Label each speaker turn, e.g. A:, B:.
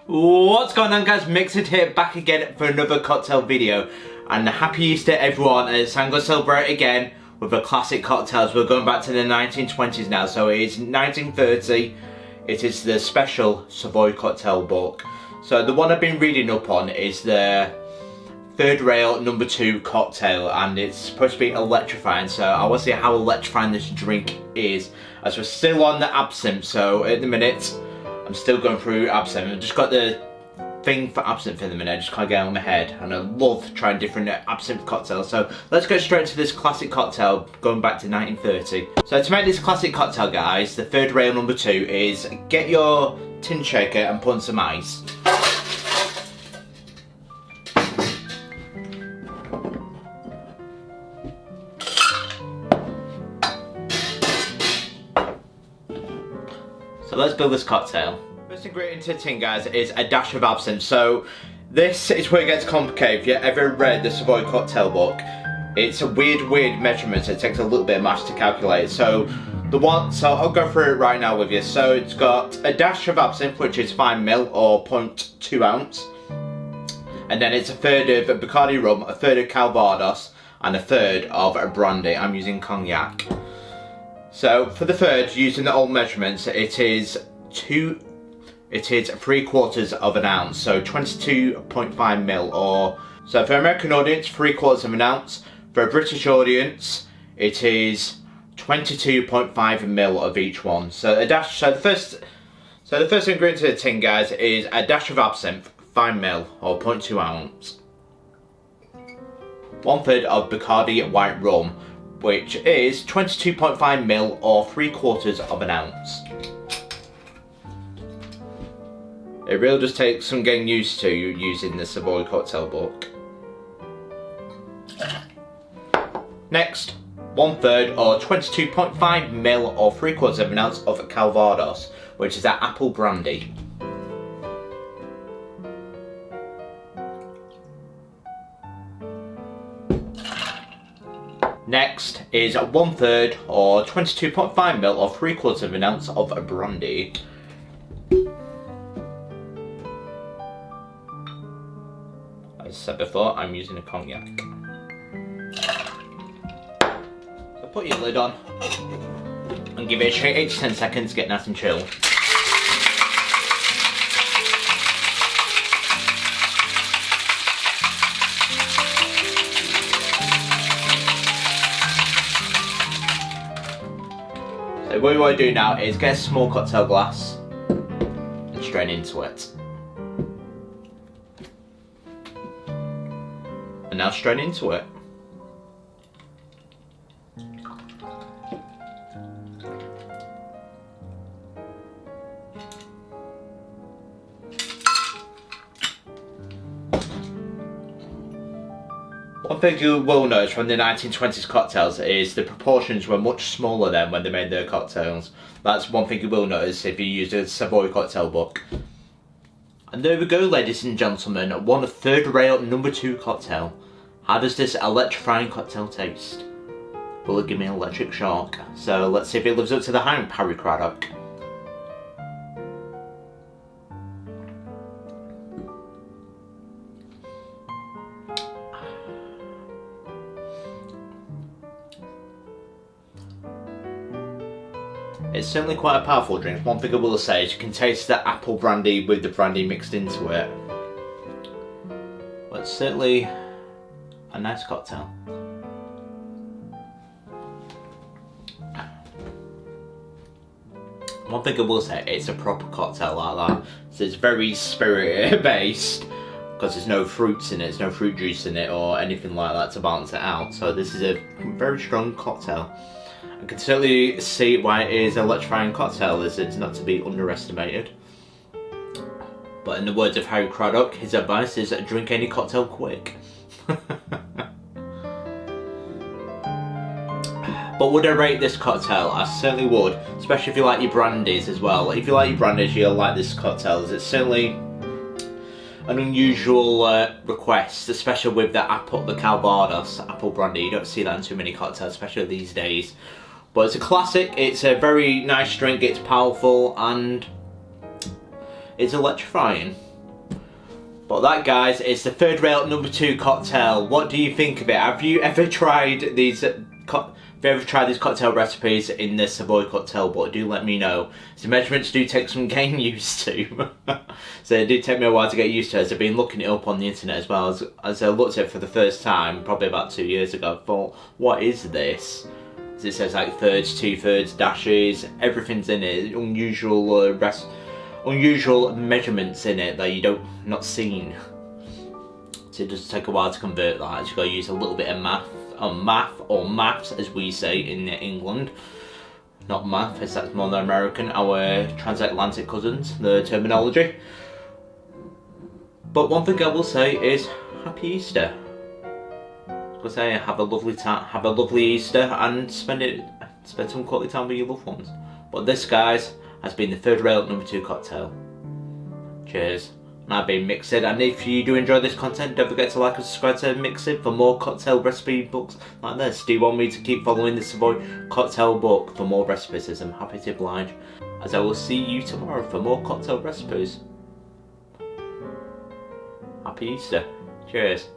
A: What's going on, guys? Mixed here, back again for another cocktail video. And happy Easter everyone, as I'm going to celebrate again with the classic cocktails. We're going back to the 1920s now, so it is 1930. It is the special Savoy Cocktail Book. So the one I've been reading up on is the Third Rail No.2 cocktail, and it's supposed to be electrifying, so I want to see how electrifying this drink is. As we're still on the Absinthe, so at the minute I'm still going through Absinthe. I've just got the thing for Absinthe in the minute, I just can't get it on my head, and I love trying different Absinthe cocktails. So let's go straight into this classic cocktail going back to 1930. So to make this classic cocktail, guys, the Third Rail No.2 is get your tin shaker and put in some ice. So let's build this cocktail. First ingredient to the tin, guys, is a dash of absinthe. So this is where it gets complicated. If you ever read the Savoy Cocktail Book, it's a weird measurement. So it takes a little bit of maths to calculate. So I'll go through it right now with you. So it's got a dash of absinthe, which is 5ml or 0.2 ounce. And then it's a third of Bacardi rum, a third of Calvados, and a third of a Brandy. I'm using cognac. So for the third, using the old measurements, it is 3/4 of an ounce, so 22.5ml, or so for American audience, 3/4 of an ounce. For a British audience, it is 22.5ml of each one. So a dash. So the first ingredient to the tin, guys, is a dash of absinthe, 5ml or 0.2 ounce. 1/3 of Bacardi White Rum, which is 22.5ml or 3/4 of an ounce. It really does take some getting used to using the Savoy Cocktail Book. Next, 1/3 or 22.5ml or 3/4 of an ounce of Calvados, which is that apple brandy. Next is 1/3 or 22.5ml or 3/4 of an ounce of brandy. As I said before, I'm using a cognac. So put your lid on and give it a shake 8 to 10 seconds to get nice and chill. So what you want to do now is get a small cocktail glass and strain into it. And now strain into it. One thing you will notice from the 1920s cocktails is the proportions were much smaller then when they made their cocktails. That's one thing you will notice if you use a Savoy Cocktail Book. And there we go, ladies and gentlemen, one Third Rail No.2 cocktail. How does this electrifying cocktail taste? Will it give me an electric shock? So let's see if it lives up to the hype, Harry Craddock. It's certainly quite a powerful drink. One thing I will say is you can taste the apple brandy with the brandy mixed into it. But it's certainly a nice cocktail. One thing I will say, it's a proper cocktail like that. So it's very spirit based, because there's no fruits in it, there's no fruit juice in it or anything like that to balance it out. So this is a very strong cocktail. I can certainly see why it is an electrifying cocktail, as it's not to be underestimated. But in the words of Harry Craddock, his advice is drink any cocktail quick. But would I rate this cocktail? I certainly would, especially if you like your brandies as well. If you like your brandies, you'll like this cocktail, as it's certainly an unusual request, especially with the Calvados apple brandy. You don't see that in too many cocktails, especially these days. But it's a classic, it's a very nice drink, it's powerful, and it's electrifying. But that, guys, is the Third Rail No.2 cocktail. What do you think of it? Have you ever tried these cocktail recipes in the Savoy Cocktail Book? Do let me know. The measurements do take some getting used to. So it did take me a while to get used to it, as I've been looking it up on the internet as well. As I looked at it for the first time, probably about 2 years ago, I thought, what is this? As it says like thirds, 2/3 dashes, everything's in it. Unusual measurements in it that you don't not seen. So it does take a while to convert that. You've got to use a little bit of maths as we say in England. Not math, as that's more than American, our transatlantic cousins, the terminology. But one thing I will say is Happy Easter. I was gonna say have a lovely time, have a lovely Easter, and spend some quality time with your loved ones. But this, guys, has been the Third Rail No.2 cocktail. Cheers. And I've been Mixed, and if you do enjoy this content, don't forget to like and subscribe to Mixed for more cocktail recipe books like this. Do you want me to keep following the Savoy Cocktail Book for more recipes? As I'm happy to oblige, as I will see you tomorrow for more cocktail recipes. Happy Easter. Cheers.